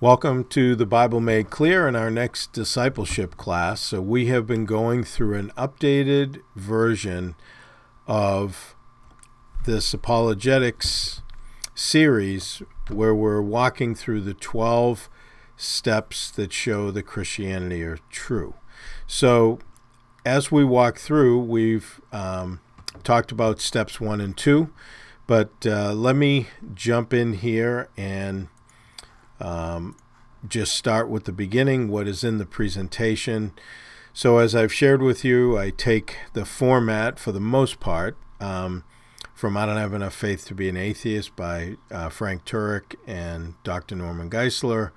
Welcome to the Bible Made Clear in our next discipleship class. So we have been going through an updated version of this apologetics series where we're walking through the 12 steps that show that Christianity are true. So as we walk through, we've talked about steps 1 and 2, but let me jump in here and just start with the beginning, what is in the presentation. So as I've shared with you, I take the format for the most part from I Don't Have Enough Faith to Be an Atheist by Frank Turek and Dr. Norman Geisler.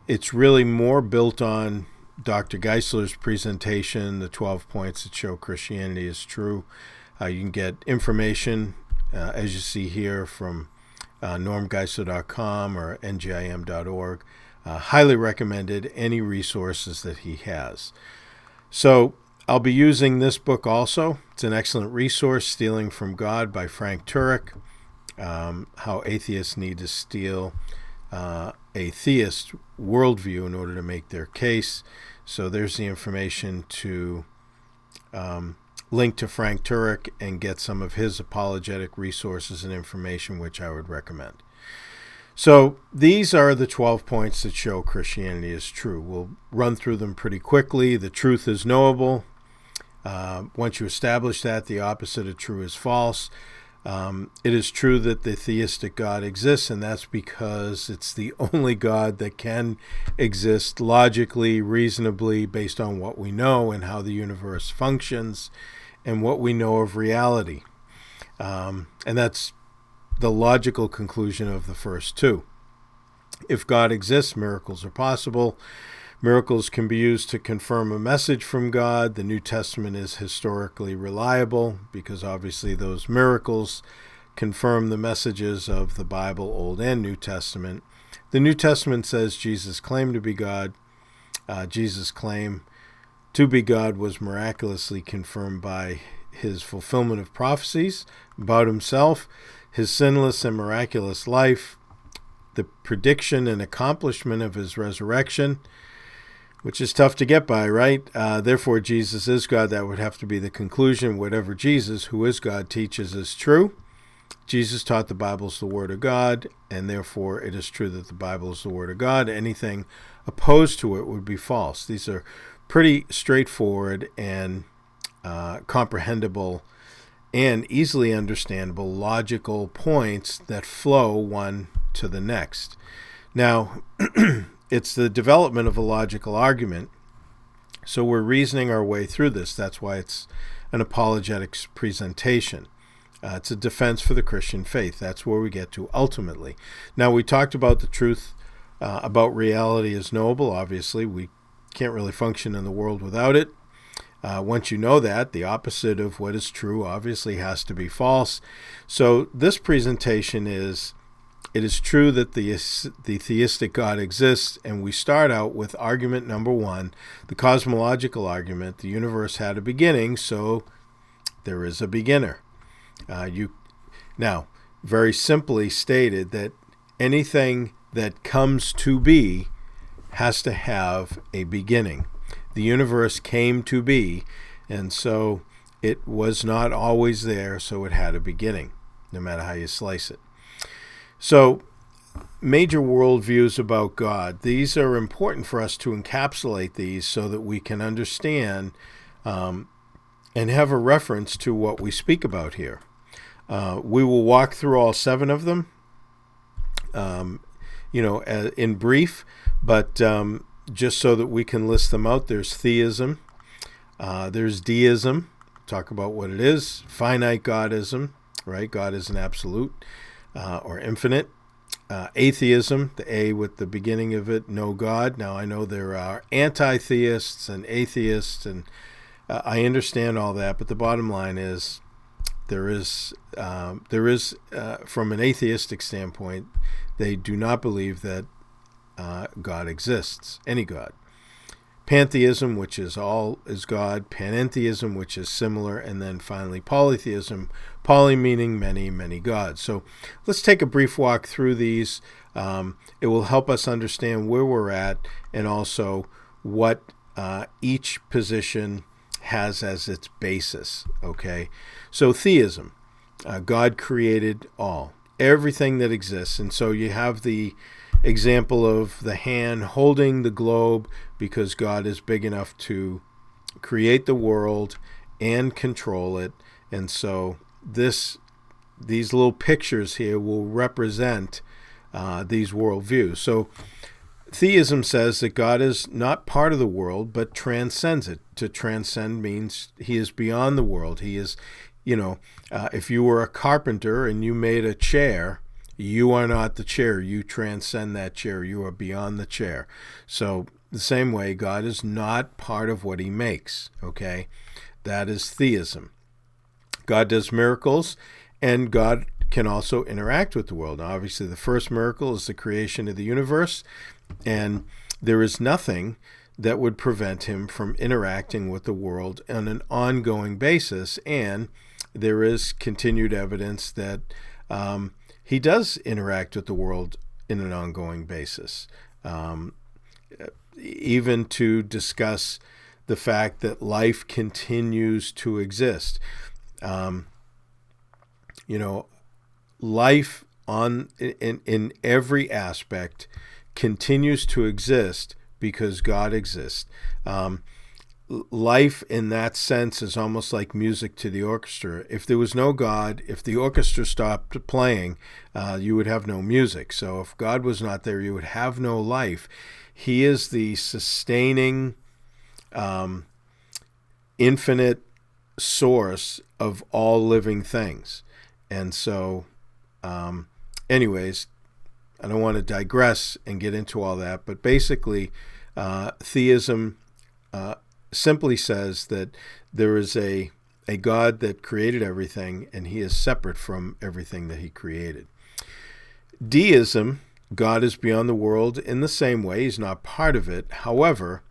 It's really more built on Dr. Geisler's presentation, the 12 points that show Christianity is true. You can get information, as you see here, from normgeisler.com or ngim.org. Highly recommended any resources that he has. So I'll be using this book also. It's an excellent resource, Stealing from God by Frank Turek, how atheists need to steal a theist worldview in order to make their case. So there's the information to link to Frank Turek and get some of his apologetic resources and information, which I would recommend. So these are the 12 points that show Christianity is true. We'll run through them pretty quickly. The truth is knowable. Once you establish that, the opposite of true is false. It is true that the theistic God exists, and that's because it's the only God that can exist logically, reasonably, based on what we know and how the universe functions and what we know of reality. And that's the logical conclusion of the first two. If God exists, miracles are possible. Miracles can be used to confirm a message from God. The New Testament is historically reliable because obviously those miracles confirm the messages of the Bible, Old and New Testament. The New Testament says Jesus claimed to be God. Jesus' claim to be God was miraculously confirmed by his fulfillment of prophecies about himself, his sinless and miraculous life, the prediction and accomplishment of his resurrection, which is tough to get by, right? Therefore, Jesus is God. That would have to be the conclusion. Whatever Jesus, who is God, teaches is true. Jesus taught the Bible is the Word of God, and therefore it is true that the Bible is the Word of God. Anything opposed to it would be false. These are pretty straightforward and comprehensible and easily understandable logical points that flow one to the next. Now, it's the development of a logical argument, so we're reasoning our way through this. That's why it's an apologetics presentation. It's a defense for the Christian faith. That's where we get to ultimately. Now, we talked about the truth about reality is knowable. Obviously, we can't really function in the world without it. Once you know that, the opposite of what is true obviously has to be false. So this presentation is, it is true that the theistic God exists, and we start out with argument number 1, the cosmological argument. The universe had a beginning, so there is a beginner. Now, very simply stated, that anything that comes to be has to have a beginning. The universe came to be, and so it was not always there, so it had a beginning, no matter how you slice it. So, major worldviews about God. These are important for us to encapsulate these so that we can understand and have a reference to what we speak about here. We will walk through all 7 of them, in brief, but just so that we can list them out. There's theism, there's deism, talk about what it is, finite Godism, right? God is an absolute or infinite. Atheism, the A with the beginning of it, no God. Now, I know there are anti-theists and atheists, and I understand all that, but the bottom line is there is from an atheistic standpoint, they do not believe that God exists, any God. pantheism, which is all is God, panentheism, which is similar, and then finally polytheism, poly meaning many, many gods. So let's take a brief walk through these. It will help us understand where we're at and also what each position has as its basis. Okay, so theism, God created everything that exists, and so you have the example of the hand holding the globe because God is big enough to create the world and control it. And so these little pictures here will represent these worldviews. So theism says that God is not part of the world but transcends it. To transcend means he is beyond the world. He is, if you were a carpenter and you made a chair, you are not the chair. You transcend that chair. You are beyond the chair. So the same way, God is not part of what he makes. Okay? That is theism. God does miracles, and God can also interact with the world. Now, obviously, the first miracle is the creation of the universe, and there is nothing that would prevent him from interacting with the world on an ongoing basis, and there is continued evidence that he does interact with the world in an ongoing basis, even to discuss the fact that life continues to exist. Life in every aspect continues to exist because God exists. Life in that sense is almost like music to the orchestra. If there was no God, if the orchestra stopped playing, you would have no music. So if God was not there, you would have no life. He is the sustaining, infinite source of all living things. And so, anyways, I don't want to digress and get into all that, but basically, theism simply says that there is a God that created everything, and he is separate from everything that he created. Deism, God is beyond the world in the same way. He's not part of it. However,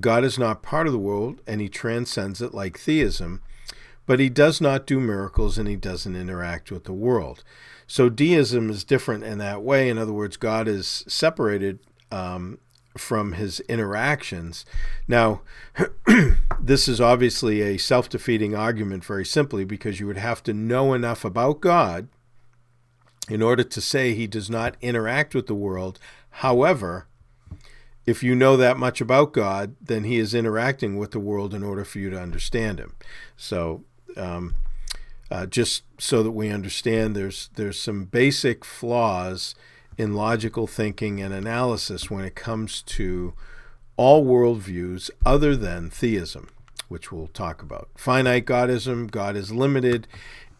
God is not part of the world, and he transcends it like theism, but he does not do miracles, and he doesn't interact with the world. So deism is different in that way. In other words, God is separated from his interactions. Now, this is obviously a self-defeating argument very simply because you would have to know enough about God in order to say he does not interact with the world. However, if you know that much about God, then he is interacting with the world in order for you to understand him. So just so that we understand, there's some basic flaws in logical thinking and analysis when it comes to all worldviews other than theism, which we'll talk about. Finite Godism, God is limited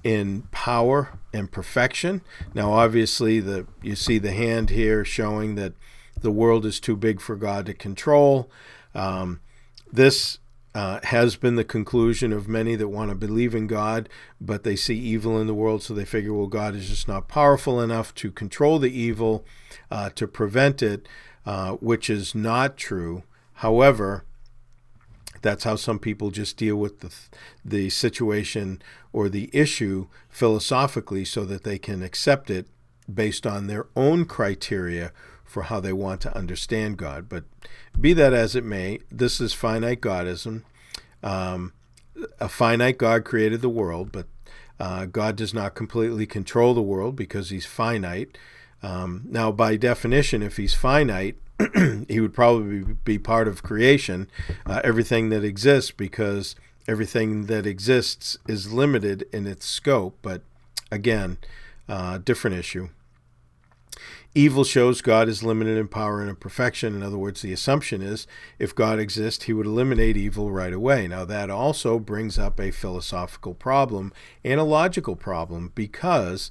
in power and perfection. Now, obviously, you see the hand here showing that the world is too big for God to control. This has been the conclusion of many that want to believe in God, but they see evil in the world, so they figure, well, God is just not powerful enough to control the evil, to prevent it, which is not true. However, that's how some people just deal with the situation or the issue philosophically so that they can accept it based on their own criteria for how they want to understand God. But be that as it may, this is Finite Godism. A finite God created the world, but God does not completely control the world because he's finite. Now, by definition, if he's finite, he would probably be part of creation, everything that exists, because everything that exists is limited in its scope. But again, different issue. Evil shows God is limited in power and in perfection. In other words, the assumption is if God exists, he would eliminate evil right away. Now, that also brings up a philosophical problem and a logical problem, because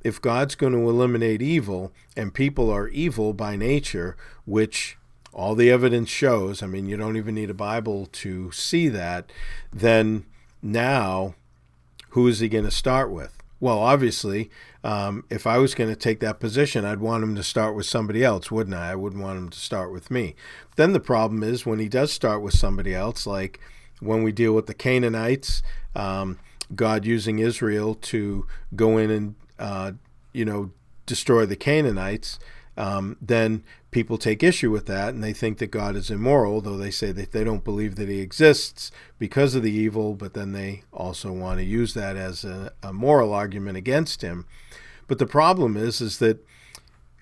if God's going to eliminate evil and people are evil by nature, which all the evidence shows, I mean, you don't even need a Bible to see that, then now who is he going to start with? Well, obviously, if I was going to take that position, I'd want him to start with somebody else, wouldn't I? I wouldn't want him to start with me. Then the problem is when he does start with somebody else, like when we deal with the Canaanites, God using Israel to go in and, destroy the Canaanites, then people take issue with that, and they think that God is immoral, though they say that they don't believe that he exists because of the evil, but then they also want to use that as a moral argument against him. But the problem is that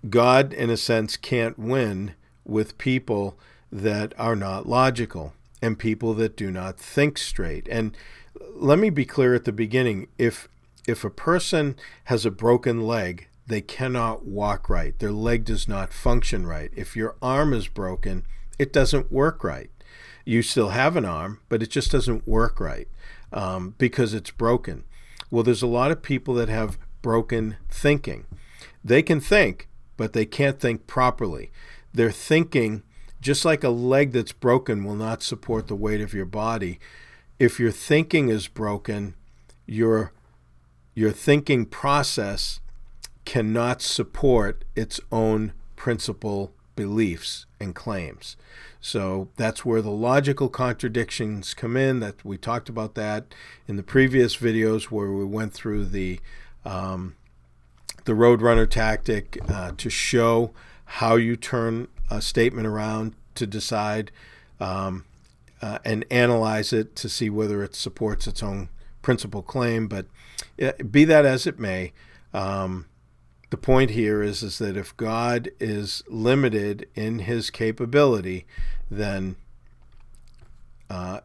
God, in a sense, can't win with people that are not logical and people that do not think straight. And let me be clear at the beginning. If a person has a broken leg, they cannot walk right. Their leg does not function right. If your arm is broken, it doesn't work right. You still have an arm, but it just doesn't work right because it's broken. Well, there's a lot of people that have broken thinking. They can think, but they can't think properly. Their thinking, just like a leg that's broken, will not support the weight of your body. If your thinking is broken, your thinking process cannot support its own principal beliefs and claims. So that's where the logical contradictions come in. That we talked about that in the previous videos where we went through the Roadrunner tactic to show how you turn a statement around to decide and analyze it to see whether it supports its own principal claim. But be that as it may, the point here is that if God is limited in his capability, then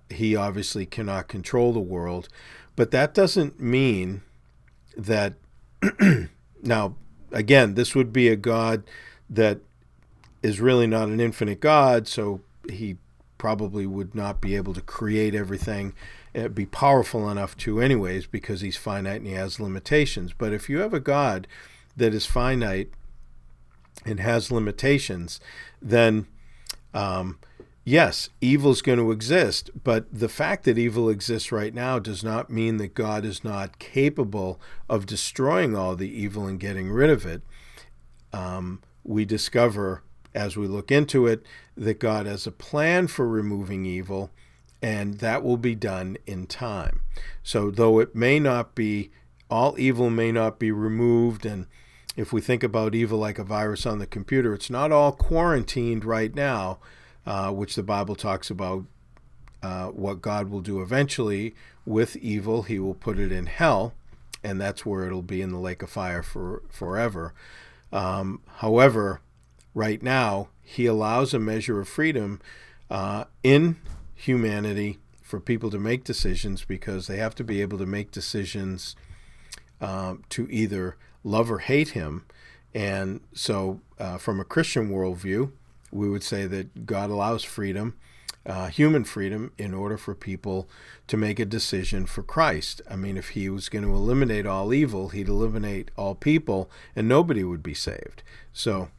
he obviously cannot control the world. But that doesn't mean that, now, again, this would be a God that is really not an infinite God, so he probably would not be able to create everything, be powerful enough to anyways, because he's finite and he has limitations. But if you have a God that is finite and has limitations, then yes, evil is going to exist. But the fact that evil exists right now does not mean that God is not capable of destroying all the evil and getting rid of it. We discover, as we look into it, that God has a plan for removing evil, and that will be done in time. So though it may not be, all evil may not be removed, and if we think about evil like a virus on the computer, it's not all quarantined right now, which the Bible talks about what God will do eventually with evil. He will put it in hell, and that's where it'll be in the lake of fire forever. However, right now, he allows a measure of freedom in humanity for people to make decisions, because they have to be able to make decisions to either love or hate him. And so from a Christian worldview, we would say that God allows freedom, human freedom, in order for people to make a decision for Christ. I mean, if he was going to eliminate all evil, he'd eliminate all people and nobody would be saved. So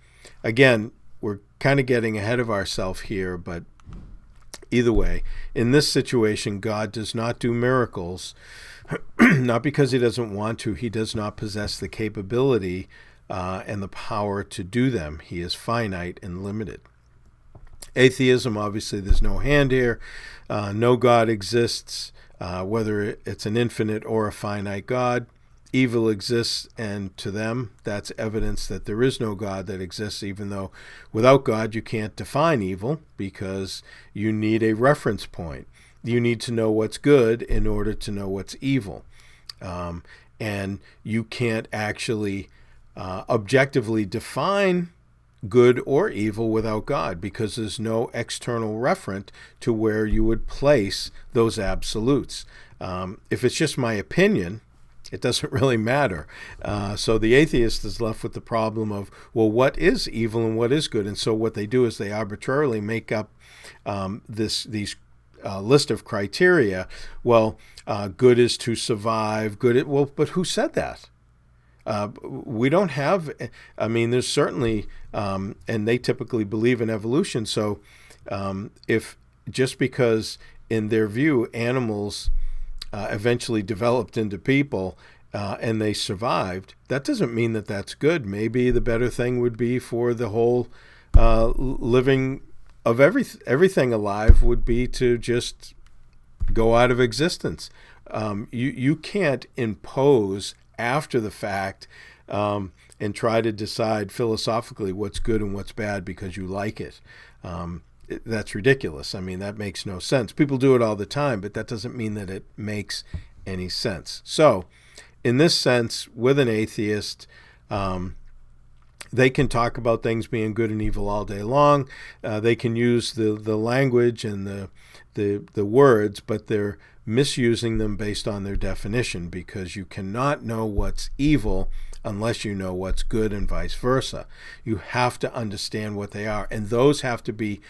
again, we're kind of getting ahead of ourselves here, but either way, in this situation, God does not do miracles, not because he doesn't want to. He does not possess the capability and the power to do them. He is finite and limited. Atheism, obviously, there's no hand here. No God exists, whether it's an infinite or a finite God. Evil exists, and to them, that's evidence that there is no God that exists, even though without God, you can't define evil, because you need a reference point. You need to know what's good in order to know what's evil. And you can't actually objectively define good or evil without God, because there's no external referent to where you would place those absolutes. If it's just my opinion, it doesn't really matter. So the atheist is left with the problem of, well, what is evil and what is good? And so what they do is they arbitrarily make up these list of criteria. Well, good is to survive. But who said that? We don't have, I mean, there's certainly, and they typically believe in evolution. So if just because in their view animals eventually developed into people, and they survived, that doesn't mean that that's good. Maybe the better thing would be for the whole living of everything alive would be to just go out of existence. You can't impose after the fact and try to decide philosophically what's good and what's bad because you like it. That's ridiculous. I mean, that makes no sense. People do it all the time, but that doesn't mean that it makes any sense. So, in this sense, with an atheist, they can talk about things being good and evil all day long. They can use the language and the words, but they're misusing them based on their definition, because you cannot know what's evil unless you know what's good, and vice versa. You have to understand what they are, and those have to be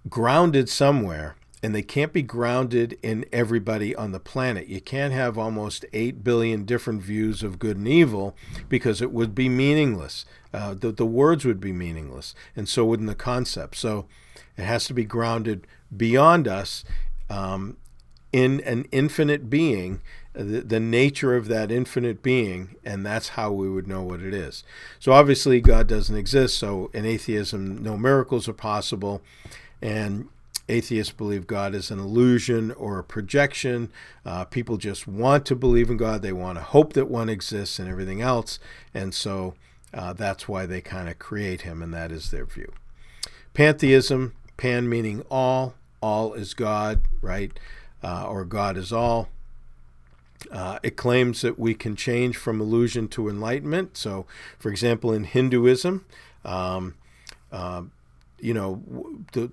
grounded somewhere, and they can't be grounded in everybody on the planet. You can't have almost 8 billion different views of good and evil, because it would be meaningless. The words would be meaningless, and so wouldn't the concept. So it has to be grounded beyond us, in an infinite being, the nature of that infinite being, and that's how we would know what it is. So obviously God doesn't exist, so in atheism no miracles are possible, and atheists believe God is an illusion or a projection. People just want to believe in God, they want to hope that one exists and everything else, and so that's why they kind of create him, and that is their view. Pantheism, pan meaning all is God, right? Or God is all. It claims that we can change from illusion to enlightenment. So, for example, in Hinduism, the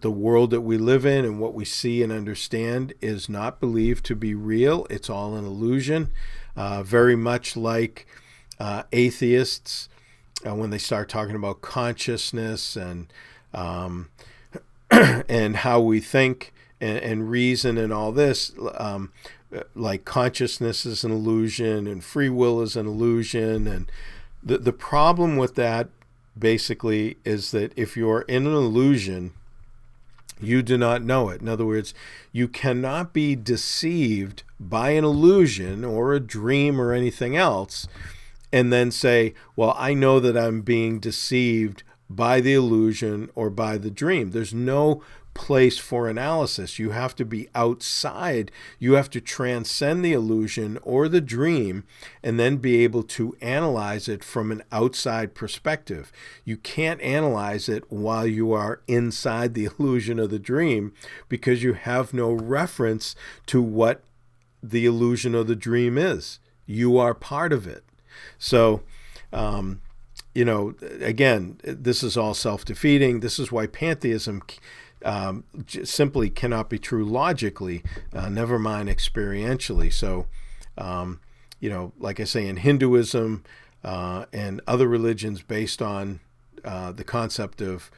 world that we live in and what we see and understand is not believed to be real. It's all an illusion. Very much like atheists, when they start talking about consciousness and and how we think and reason and all this, like consciousness is an illusion and free will is an illusion. And the problem with that basically is that if you're in an illusion, you do not know it. In other words, you cannot be deceived by an illusion or a dream or anything else and then say, well, I know that I'm being deceived by the illusion or by the dream. There's no place for analysis. You have to be outside. You have to transcend the illusion or the dream and then be able to analyze it from an outside perspective. You can't analyze it while you are inside the illusion or the dream, because you have no reference to what the illusion or the dream is. You are part of it. So, again, this is all self-defeating. This is why pantheism simply cannot be true logically, never mind experientially. So, like I say, in Hinduism and other religions based on the concept of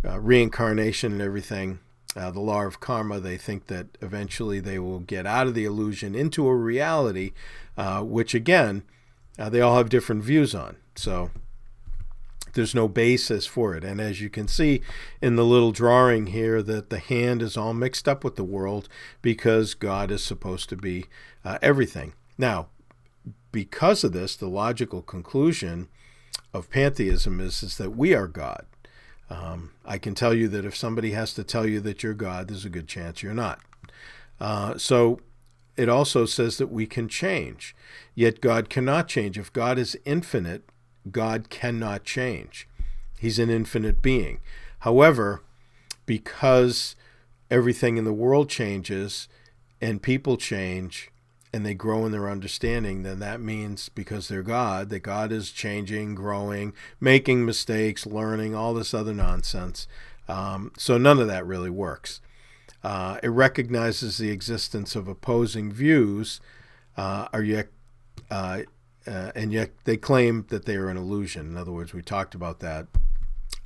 reincarnation and everything, the law of karma, they think that eventually they will get out of the illusion into a reality, which again, they all have different views on. So there's no basis for it. And as you can see in the little drawing here, that the hand is all mixed up with the world because God is supposed to be everything. Now, because of this, the logical conclusion of pantheism is that we are God. I can tell you that if somebody has to tell you that you're God, there's a good chance you're not. So it also says that we can change, yet God cannot change. If God is infinite, God cannot change. He's an infinite being. However, because everything in the world changes and people change and they grow in their understanding, then that means, because they're God, that God is changing, growing, making mistakes, learning, all this other nonsense. So none of that really works. It recognizes the existence of opposing views, and yet they claim that they are an illusion. In other words, we talked about that.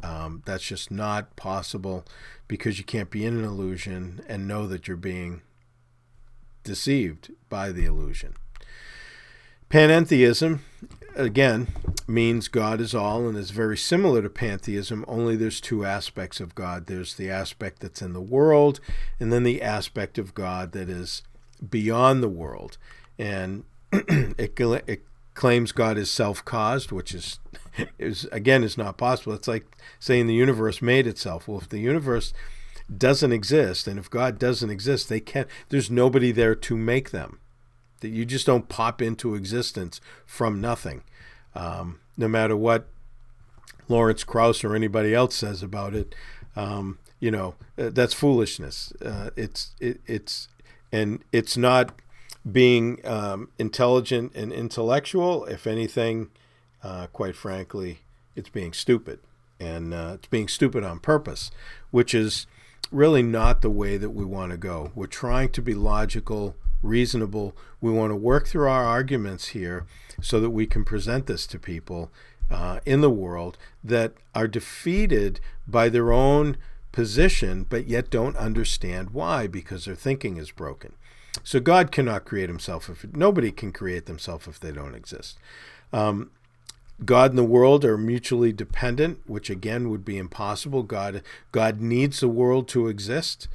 That's just not possible, because you can't be in an illusion and know that you're being deceived by the illusion. Panentheism, again, means God is all and is very similar to pantheism, only there's two aspects of God. There's the aspect that's in the world, and then the aspect of God that is beyond the world. And it claims God is self-caused, which is not possible. It's like saying the universe made itself. Well, if the universe doesn't exist, and if God doesn't exist, there's nobody there to make them. That you just don't pop into existence from nothing. No matter what Lawrence Krauss or anybody else says about it, that's foolishness. It's not being intelligent and intellectual. If anything, quite frankly, it's being stupid. And it's being stupid on purpose, which is really not the way that we want to go. We're trying to be logical, reasonable. We want to work through our arguments here so that we can present this to people in the world that are defeated by their own position, but yet don't understand why, because their thinking is broken. So God cannot create himself. Nobody can create themselves if they don't exist. God and the world are mutually dependent, which again would be impossible. God needs the world to exist.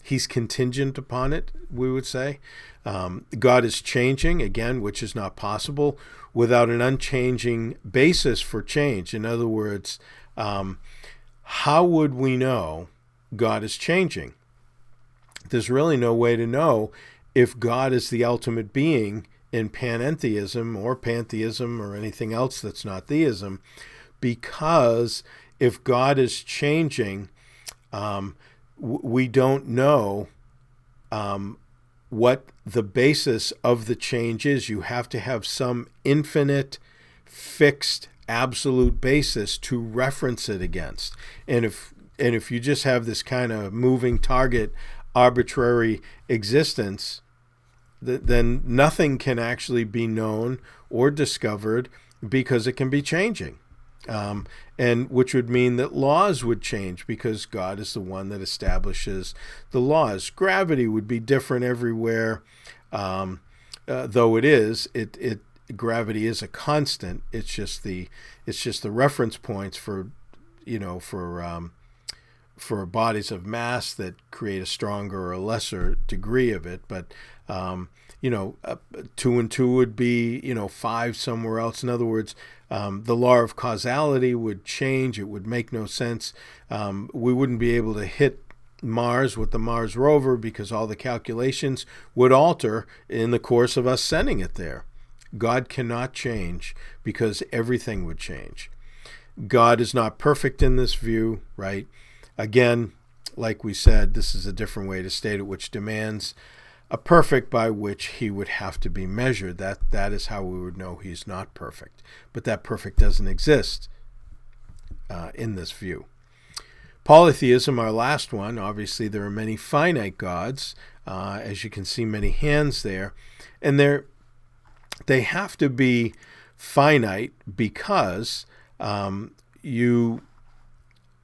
He's contingent upon it, we would say. God is changing, again, which is not possible without an unchanging basis for change. In other words, how would we know God is changing? There's really no way to know if God is the ultimate being in panentheism or pantheism or anything else that's not theism, because if God is changing, we don't know what the basis of the change is. You have to have some infinite, fixed, absolute basis to reference it against. And if you just have this kind of moving target, arbitrary existence, then nothing can actually be known or discovered because it can be changing. And which would mean that laws would change because God is the one that establishes the laws. Gravity would be different everywhere, though gravity is a constant. It's just the reference points for bodies of mass that create a stronger or lesser degree of it. But 2 and 2 would be 5 somewhere else. In other words, the law of causality would change. It would make no sense. We wouldn't be able to hit Mars with the Mars rover because all the calculations would alter in the course of us sending it there. God cannot change because everything would change. God is not perfect in this view, right? Again, like we said, this is a different way to state it, which demands a perfect by which he would have to be measured. That is how we would know he's not perfect. But that perfect doesn't exist in this view. Polytheism, our last one. Obviously, there are many finite gods, as you can see, many hands there, and they have to be finite because you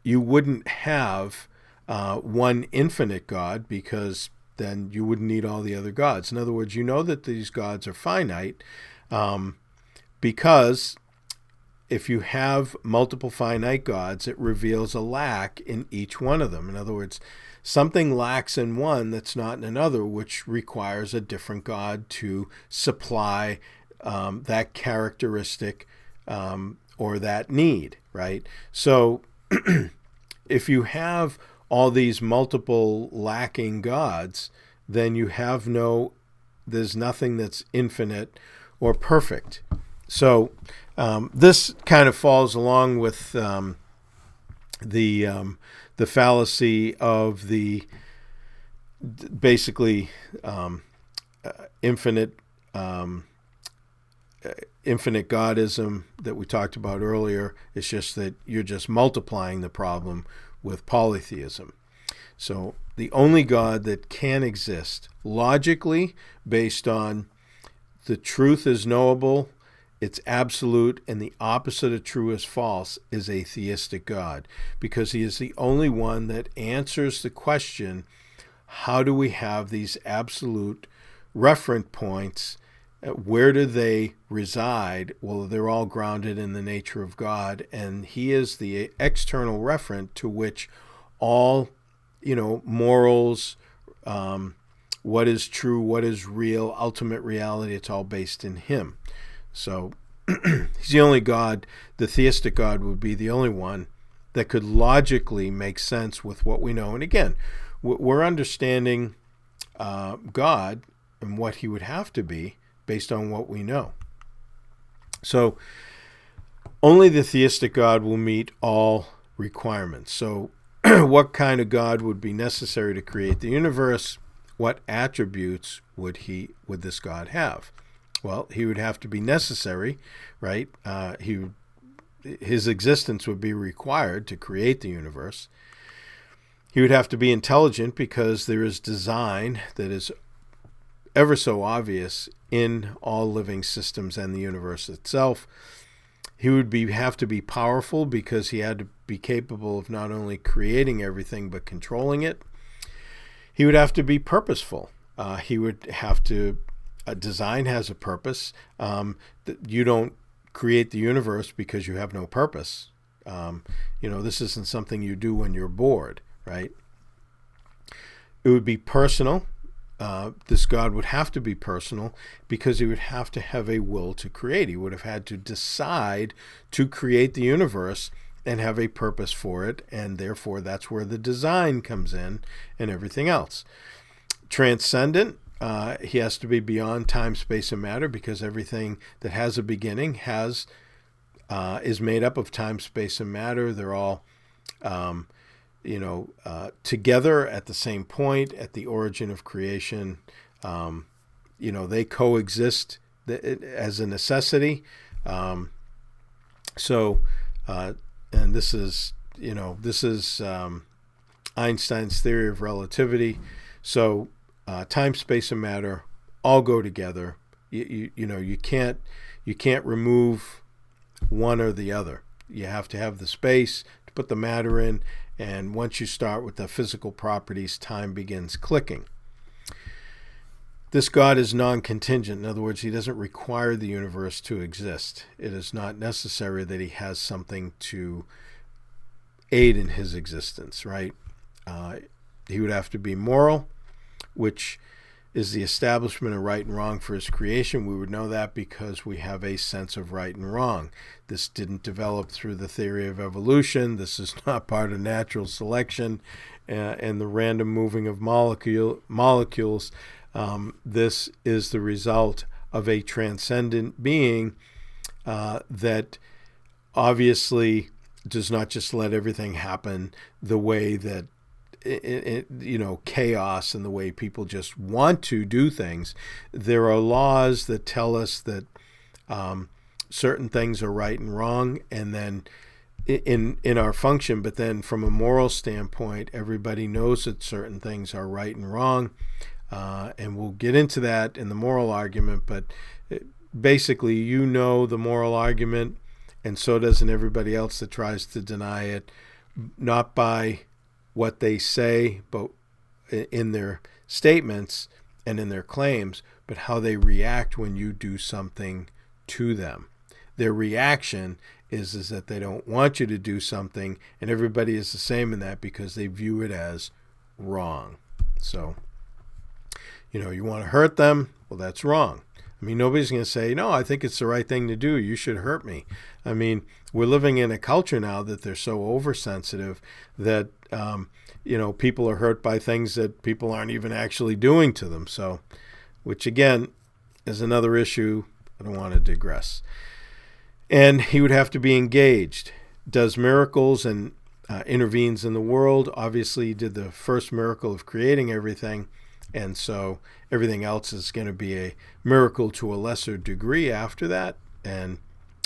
wouldn't have one infinite God, because then you wouldn't need all the other gods. In other words, you know that these gods are finite because if you have multiple finite gods, it reveals a lack in each one of them. In other words, something lacks in one that's not in another, which requires a different god to supply that characteristic or that need, right? So if you have all these multiple lacking gods, then there's nothing that's infinite or perfect. So this kind of falls along with the fallacy of the basically infinite Godism that we talked about earlier. It's just that you're just multiplying the problem with polytheism. So the only God that can exist logically, based on the truth is knowable, it's absolute, and the opposite of true is false, is a theistic God, because he is the only one that answers the question, how do we have these absolute reference points? Where do they reside? Well, they're all grounded in the nature of God, and he is the external referent to which all, morals, what is true, what is real, ultimate reality, it's all based in him. So he's the only God. The theistic God would be the only one that could logically make sense with what we know. And again, we're understanding God and what he would have to be based on what we know. So only the theistic God will meet all requirements. So what kind of God would be necessary to create the universe? What attributes would this God have? Well, he would have to be necessary, right? His existence would be required to create the universe. He would have to be intelligent because there is design that is ever so obvious in all living systems and the universe itself. He would have to be powerful because he had to be capable of not only creating everything but controlling it. He would have to be purposeful. He would have to. Design has a purpose. You don't create the universe because you have no purpose. This isn't something you do when you're bored, right? It would be personal. This God would have to be personal because he would have to have a will to create. He would have had to decide to create the universe and have a purpose for it, and therefore that's where the design comes in and everything else. Transcendent, he has to be beyond time, space, and matter because everything that has a beginning is made up of time, space, and matter. They're all together at the same point, at the origin of creation. They coexist as a necessity. And this is Einstein's theory of relativity. So time, space, and matter all go together. You can't remove one or the other. You have to have the space to put the matter in. And once you start with the physical properties, time begins clicking. This God is non-contingent. In other words, he doesn't require the universe to exist. It is not necessary that he has something to aid in his existence, right? He would have to be moral, which is the establishment of right and wrong for his creation. We would know that because we have a sense of right and wrong. This didn't develop through the theory of evolution. This is not part of natural selection and the random moving of molecules. This is the result of a transcendent being that obviously does not just let everything happen the way that chaos and the way people just want to do things. There are laws that tell us that certain things are right and wrong, and then in our function, but then from a moral standpoint, everybody knows that certain things are right and wrong. And we'll get into that in the moral argument, but basically the moral argument, and so doesn't everybody else that tries to deny it, not by what they say, but in their statements and in their claims, but how they react when you do something to them. Their reaction is that they don't want you to do something, and everybody is the same in that because they view it as wrong. So, you want to hurt them? Well, that's wrong. I mean, nobody's going to say, no, I think it's the right thing to do. You should hurt me. I mean, we're living in a culture now that they're so oversensitive that, people are hurt by things that people aren't even actually doing to them. So, which again is another issue. I don't want to digress. And he would have to be engaged, does miracles and intervenes in the world. Obviously, he did the first miracle of creating everything. And so everything else is going to be a miracle to a lesser degree after that. And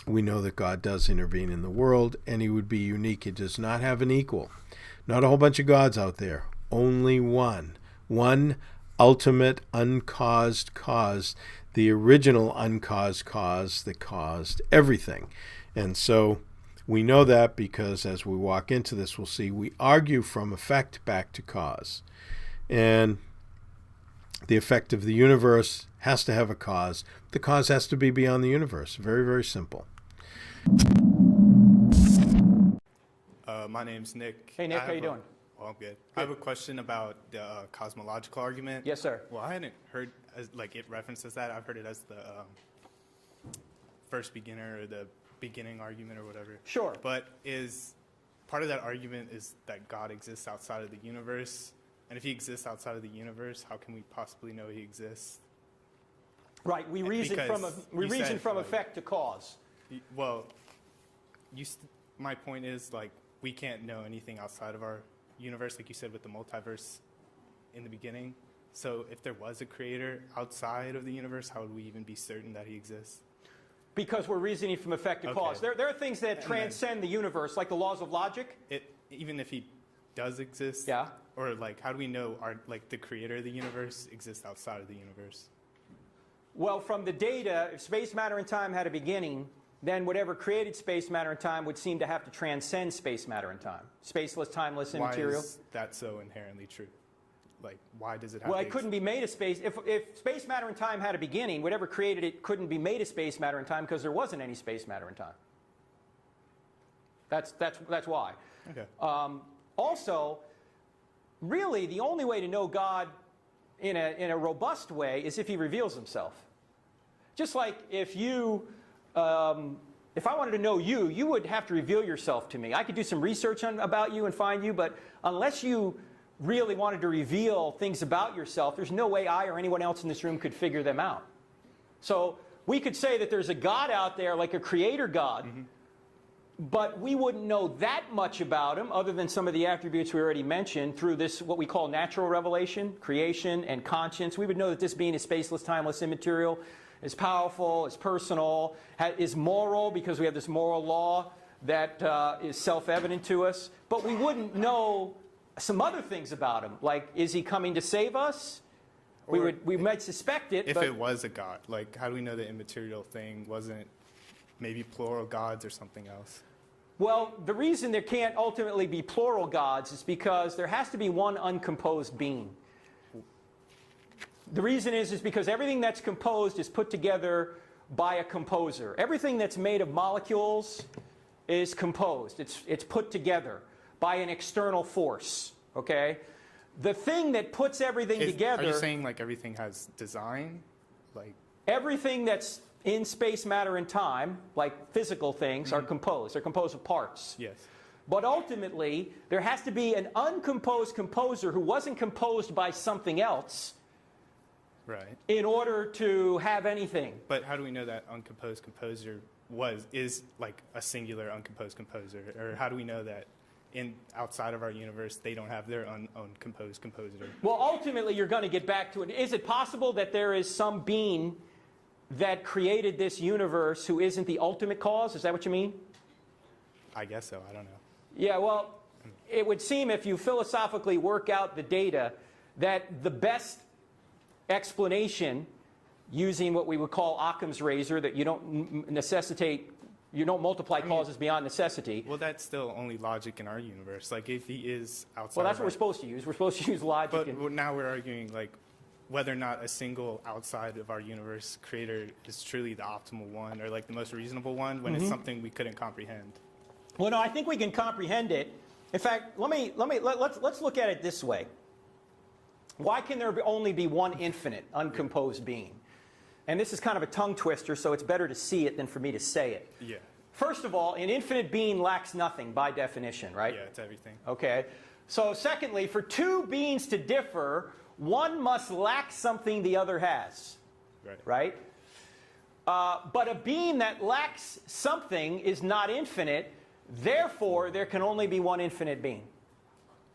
we know that God does intervene in the world, and he would be unique. He does not have an equal. Not a whole bunch of gods out there. Only one. One ultimate uncaused cause, the original uncaused cause that caused everything. And so we know that because as we walk into this, we'll see we argue from effect back to cause. And the effect of the universe has to have a cause. The cause has to be beyond the universe. Very, very simple. My name's Nick. Hey, Nick, how you doing? Well, I'm good. I have a question about the cosmological argument. Yes, sir. Well, I hadn't heard it references that. I've heard it as the first beginner or the beginning argument or whatever. Sure. But is part of that argument is that God exists outside of the universe? And if he exists outside of the universe, how can we possibly know he exists? Right. We reason from effect to cause. Well, my point is, like, we can't know anything outside of our universe, like you said, with the multiverse in the beginning. So if there was a creator outside of the universe, how would we even be certain that he exists? Because we're reasoning from effect to cause. There are things that transcend the universe, like the laws of logic. Even if he does exist, yeah. Or like, how do we know the creator of the universe exists outside of the universe? Well, from the data, if space, matter, and time had a beginning, then whatever created space, matter, and time would seem to have to transcend space, matter, and time. Spaceless, timeless, immaterial. Why is that so inherently true? Like, why does it have Well, it couldn't be made of space. If space, matter, and time had a beginning, whatever created it couldn't be made of space, matter, and time because there wasn't any space, matter, and time. That's why. Okay. Also, really, the only way to know God in a robust way is if he reveals himself. Just like if you... if I wanted to know you, you would have to reveal yourself to me. I could do some research about you and find you, but unless you really wanted to reveal things about yourself, there's no way I or anyone else in this room could figure them out. So we could say that there's a God out there, like a creator God, but we wouldn't know that much about him other than some of the attributes we already mentioned through this, what we call natural revelation, creation, and conscience. We would know that this being is spaceless, timeless, immaterial, is powerful, is personal, is moral because we have this moral law that is self-evident to us. But we wouldn't know some other things about him, like is he coming to save us? We might suspect it. If it was a God, like how do we know the immaterial thing wasn't maybe plural gods or something else? Well, the reason there can't ultimately be plural gods is because there has to be one uncomposed being. The reason is because everything that's composed is put together by a composer. Everything that's made of molecules is composed. It's put together by an external force. Okay? The thing that puts everything together... Are you saying like everything has design? Like everything that's in space, matter, and time, like physical things, are composed. They're composed of parts. Yes. But ultimately, there has to be an uncomposed composer who wasn't composed by something else, right, in order to have anything. But how do we know that uncomposed composer is like a singular uncomposed composer? Or how do we know that outside of our universe they don't have their own composed composer? Well, ultimately you're going to get back to it. Is it possible that there is some being that created this universe who isn't the ultimate cause? Is that what you mean? I guess so. I don't know. Yeah, well, it would seem if you philosophically work out the data that the best explanation, using what we would call Occam's razor, that you don't multiply causes beyond necessity. Well, that's still only logic in our universe. Like if he is outside. Well, that's what we're supposed to use. We're supposed to use logic. But now we're arguing like whether or not a single outside of our universe creator is truly the optimal one or like the most reasonable one when it's something we couldn't comprehend. Well, no, I think we can comprehend it. In fact, let's look at it this way. Why can there only be one infinite, uncomposed being? And this is kind of a tongue twister, so it's better to see it than for me to say it. Yeah. First of all, an infinite being lacks nothing by definition, right? Yeah, it's everything. Okay. So secondly, for two beings to differ, one must lack something the other has. Right. Right? But a being that lacks something is not infinite. Therefore, there can only be one infinite being.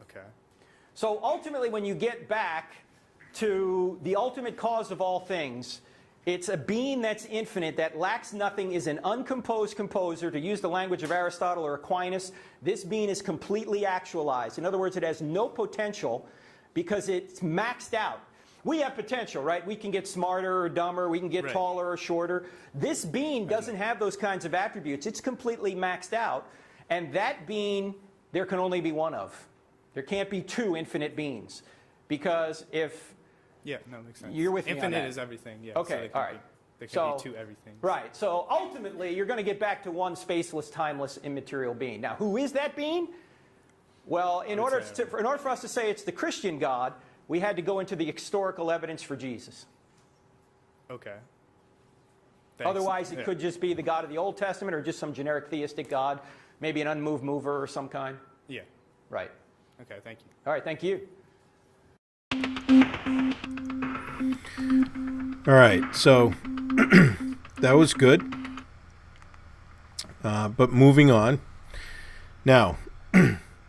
Okay. So ultimately, when you get back to the ultimate cause of all things, it's a being that's infinite, that lacks nothing, is an uncomposed composer. To use the language of Aristotle or Aquinas, this being is completely actualized. In other words, it has no potential because it's maxed out. We have potential, right? We can get smarter or dumber, we can get taller or shorter. This being doesn't have those kinds of attributes. It's completely maxed out. And that being, there can only be one of. There can't be two infinite beings. Because if... Yeah, no, makes sense. You're with me on that. Infinite is everything, yeah. Okay, so all right. There can be two everything. Right. So ultimately, you're going to get back to one spaceless, timeless, immaterial being. Now, who is that being? Well, in order for us to say it's the Christian God, we had to go into the historical evidence for Jesus. Okay. Thanks. Otherwise, it could just be the God of the Old Testament or just some generic theistic God, maybe an unmoved mover or some kind. Yeah. Right. Okay, thank you. All right, thank you. All right, so that was good. But moving on. Now,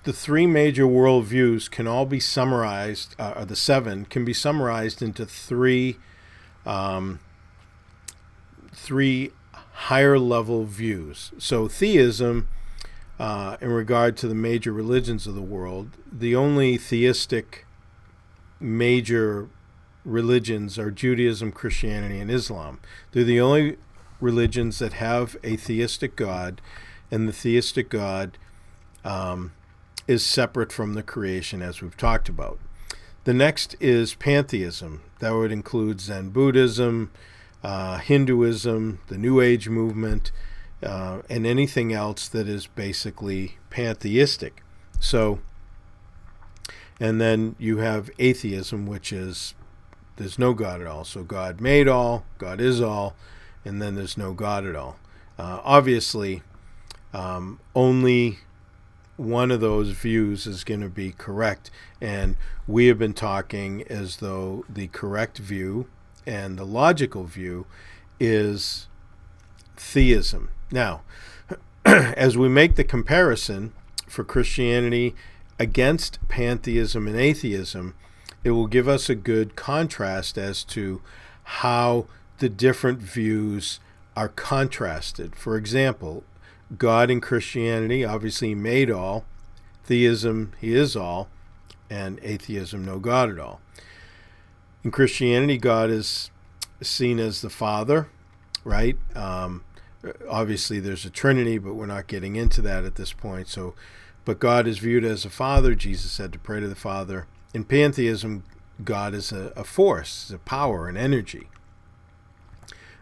the three major worldviews can all be summarized, or the seven can be summarized into three higher level views. So theism, in regard to the major religions of the world, the only theistic major religions are Judaism, Christianity, and Islam. They're the only religions that have a theistic God, and the theistic God is separate from the creation, as we've talked about. The next is pantheism. That would include Zen Buddhism, Hinduism, the New Age movement, and anything else that is basically pantheistic. So, and then you have atheism, which is there's no God at all. So God made all, God is all, and then there's no God at all. Obviously, only one of those views is going to be correct, and we have been talking as though the correct view and the logical view is theism. Now, as we make the comparison for Christianity against pantheism and atheism, it will give us a good contrast as to how the different views are contrasted. For example, God in Christianity obviously made all, theism, he is all, and atheism, no God at all. In Christianity, God is seen as the Father, right? Obviously, there's a Trinity, but we're not getting into that at this point. So, but God is viewed as a Father. Jesus said to pray to the Father. In pantheism, God is a force, a power, an energy.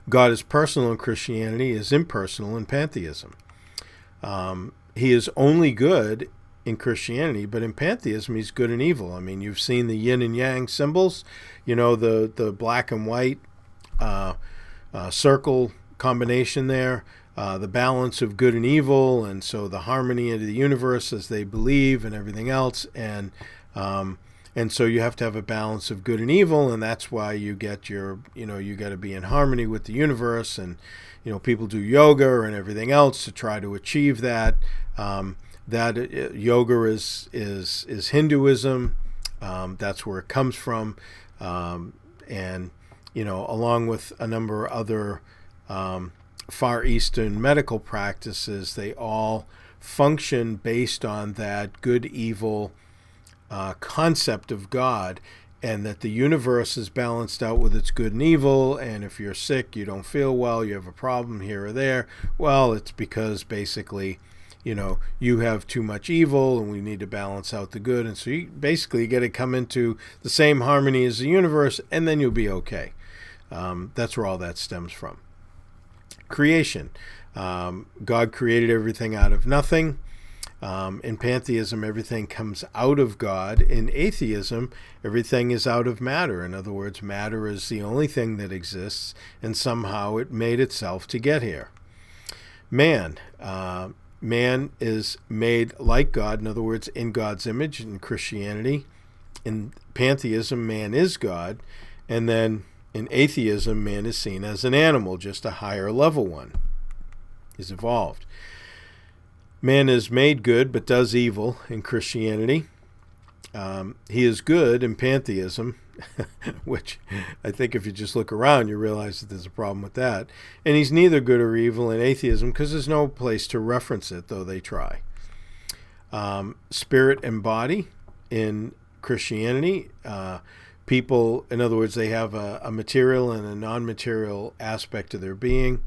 God is personal in Christianity, is impersonal in pantheism. He is only good in Christianity, but in pantheism, he's good and evil. I mean, you've seen the yin and yang symbols, you know, the black and white circle combination there, the balance of good and evil, and so the harmony of the universe as they believe and everything else, and so you have to have a balance of good and evil, and that's why you get your, you got to be in harmony with the universe, and people do yoga and everything else to try to achieve that. Yoga is Hinduism. That's where it comes from, and along with a number of other Far Eastern medical practices, they all function based on that good-evil concept of God, and that the universe is balanced out with its good and evil, and if you're sick, you don't feel well, you have a problem here or there, well, it's because basically, you have too much evil, and we need to balance out the good, and so you basically get to come into the same harmony as the universe, and then you'll be okay. That's where all that stems from. Creation. God created everything out of nothing. In pantheism, everything comes out of God. In atheism, everything is out of matter. In other words, matter is the only thing that exists, and somehow it made itself to get here. Man is made like God, in other words, in God's image. In Christianity, in pantheism, man is God, and then in atheism, man is seen as an animal, just a higher level one. He's evolved. Man is made good but does evil in Christianity. He is good in pantheism, which I think if you just look around, you realize that there's a problem with that. And he's neither good or evil in atheism because there's no place to reference it, though they try. Spirit and body in Christianity. People, in other words, they have a material and a non-material aspect to their being.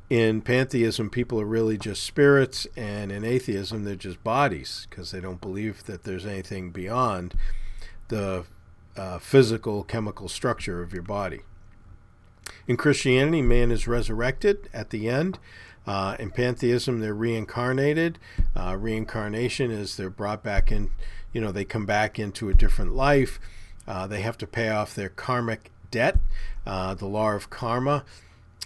In pantheism, people are really just spirits, and in atheism, they're just bodies because they don't believe that there's anything beyond the physical, chemical structure of your body. In Christianity, man is resurrected at the end. In pantheism, they're reincarnated. Reincarnation is they're brought back in, they come back into a different life. They have to pay off their karmic debt, the law of karma.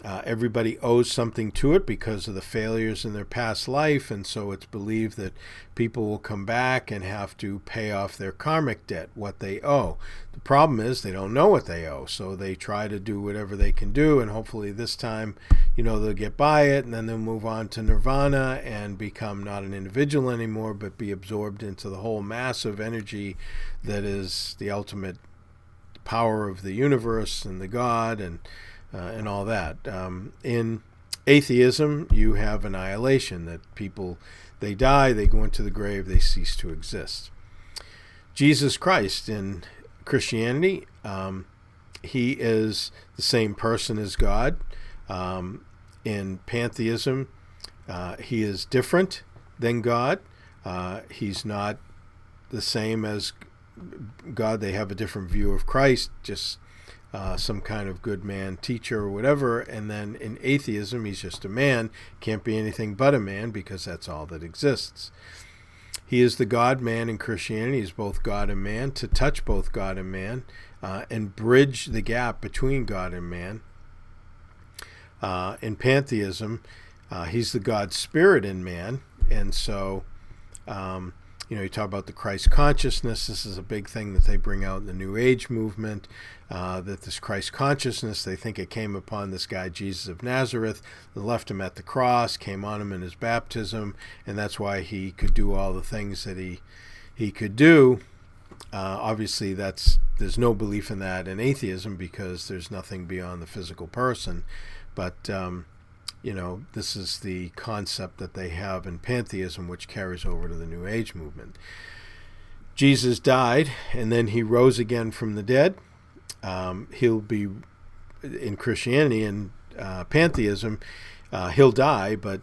Everybody owes something to it because of the failures in their past life, and so it's believed that people will come back and have to pay off their karmic debt, what they owe. The problem is they don't know what they owe, so they try to do whatever they can do, and hopefully this time, they'll get by it, and then they'll move on to nirvana and become not an individual anymore, but be absorbed into the whole massive energy that is the ultimate power of the universe and the God and all that. In atheism, you have annihilation, that people, they die, they go into the grave, they cease to exist. Jesus Christ in Christianity, he is the same person as God. In pantheism, he is different than God. He's not the same as God. They have a different view of Christ, just some kind of good man, teacher, or whatever. And then in atheism, he's just a man, can't be anything but a man because that's all that exists. He is the God-man in Christianity. He's both God and man, to touch both God and man and bridge the gap between God and man. In pantheism, he's the God spirit in man. And so, you talk about the Christ consciousness. This is a big thing that they bring out in the New Age movement, that this Christ consciousness, they think it came upon this guy, Jesus of Nazareth, left him at the cross, came on him in his baptism, and that's why he could do all the things that he could do. Obviously, there's no belief in that in atheism because there's nothing beyond the physical person. But, this is the concept that they have in pantheism, which carries over to the New Age movement. Jesus died, and then he rose again from the dead. He'll be, in Christianity and pantheism, he'll die, but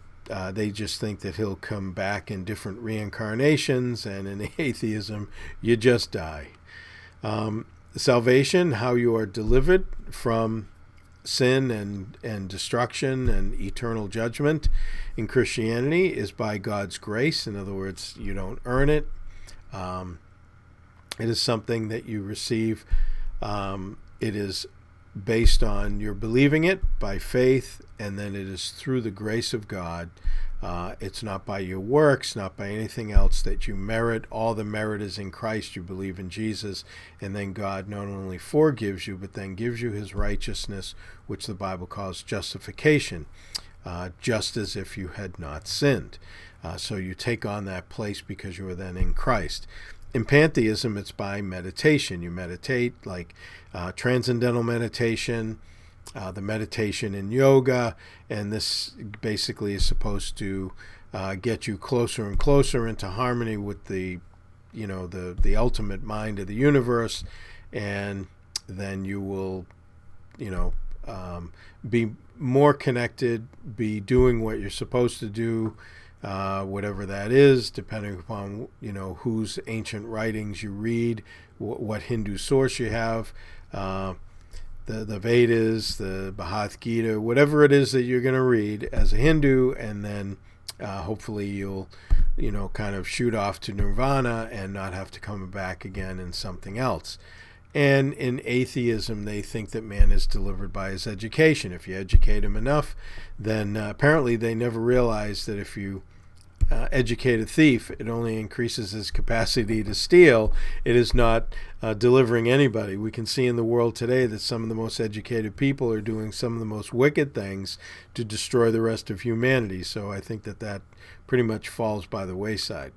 they just think that he'll come back in different reincarnations, and in atheism, you just die. Salvation, how you are delivered from sin and destruction and eternal judgment in Christianity, is by God's grace. In other words, you don't earn it. It is something that you receive. It is based on your believing it by faith, and then it is through the grace of God. It's not by your works, not by anything else that you merit. All the merit is in Christ. You believe in Jesus, and then God not only forgives you, but then gives you his righteousness, which the Bible calls justification, just as if you had not sinned. So you take on that place because you are then in Christ. In pantheism, it's by meditation. You meditate, like transcendental meditation, the meditation in yoga, and this basically is supposed to get you closer and closer into harmony with the ultimate mind of the universe, and then you will, be more connected, be doing what you're supposed to do, whatever that is, depending upon whose ancient writings you read, what Hindu source you have. The Vedas, the Bhagavad Gita, whatever it is that you're going to read as a Hindu, and then hopefully you'll, kind of shoot off to nirvana and not have to come back again in something else. And in atheism, they think that man is delivered by his education. If you educate him enough, then apparently they never realized that if you educate a thief, it only increases his capacity to steal. It is not delivering anybody. We can see in the world today that some of the most educated people are doing some of the most wicked things to destroy the rest of humanity. So I think that pretty much falls by the wayside.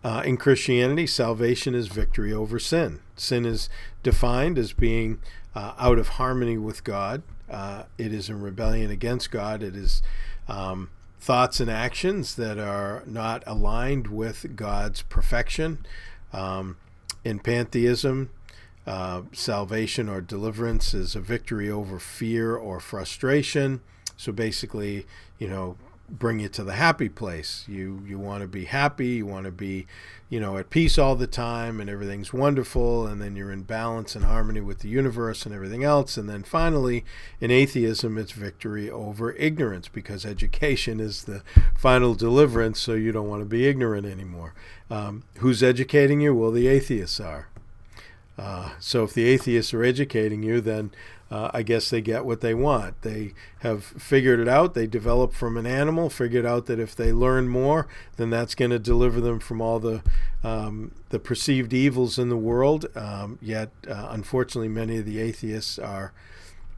In Christianity, salvation is victory over sin. Sin is defined as being out of harmony with God. It is in rebellion against God. It is thoughts and actions that are not aligned with God's perfection. In pantheism, salvation or deliverance is a victory over fear or frustration. So basically, bring you to the happy place. You want to be happy, you want to be, at peace all the time, and everything's wonderful, and then you're in balance and harmony with the universe and everything else. And then finally, in atheism, it's victory over ignorance, because education is the final deliverance, so you don't want to be ignorant anymore. Who's educating you? Well, the atheists are. So if the atheists are educating you, then I guess they get what they want. They have figured it out. They developed from an animal, figured out that if they learn more, then that's going to deliver them from all the perceived evils in the world. Yet, unfortunately, many of the atheists are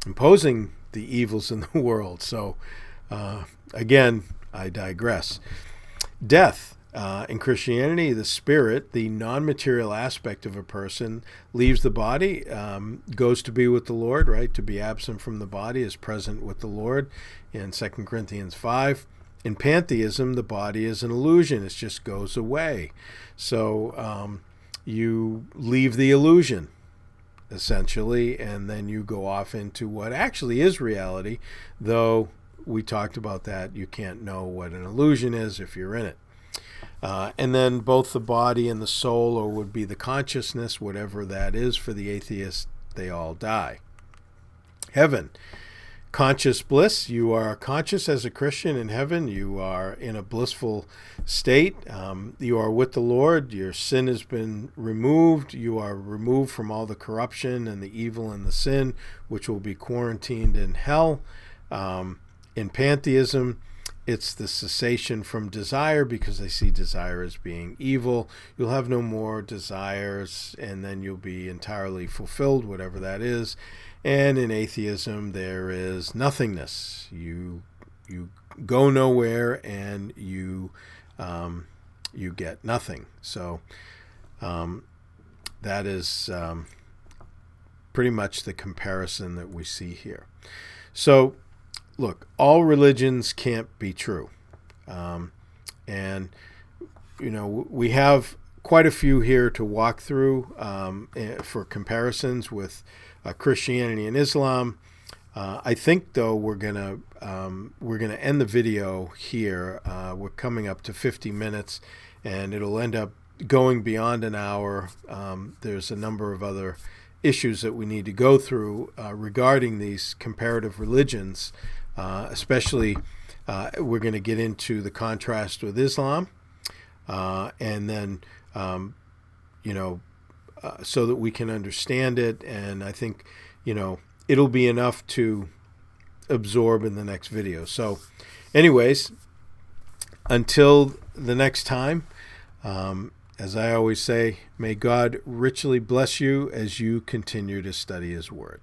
imposing the evils in the world. So, again, I digress. Death. In Christianity, the spirit, the non-material aspect of a person, leaves the body, goes to be with the Lord, right? To be absent from the body is present with the Lord in 2 Corinthians 5. In pantheism, the body is an illusion. It just goes away. So you leave the illusion, essentially, and then you go off into what actually is reality, though we talked about that. You can't know what an illusion is if you're in it. And then both the body and the soul, or would be the consciousness, whatever that is for the atheist, they all die. Heaven. Conscious bliss. You are conscious as a Christian in heaven. You are in a blissful state. You are with the Lord. Your sin has been removed. You are removed from all the corruption and the evil and the sin, which will be quarantined in hell. In pantheism, it's the cessation from desire, because they see desire as being evil. You'll have no more desires, and then you'll be entirely fulfilled, whatever that is. And in atheism, there is nothingness. You go nowhere, and you get nothing. So that is pretty much the comparison that we see here. So, look, all religions can't be true. And, we have quite a few here to walk through for comparisons with Christianity and Islam. I think, though, we're gonna end the video here. We're coming up to 50 minutes, and it'll end up going beyond an hour. There's a number of other issues that we need to go through regarding these comparative religions. Especially, we're going to get into the contrast with Islam, and then, so that we can understand it. And I think, it'll be enough to absorb in the next video. So anyways, until the next time, as I always say, may God richly bless you as you continue to study His Word.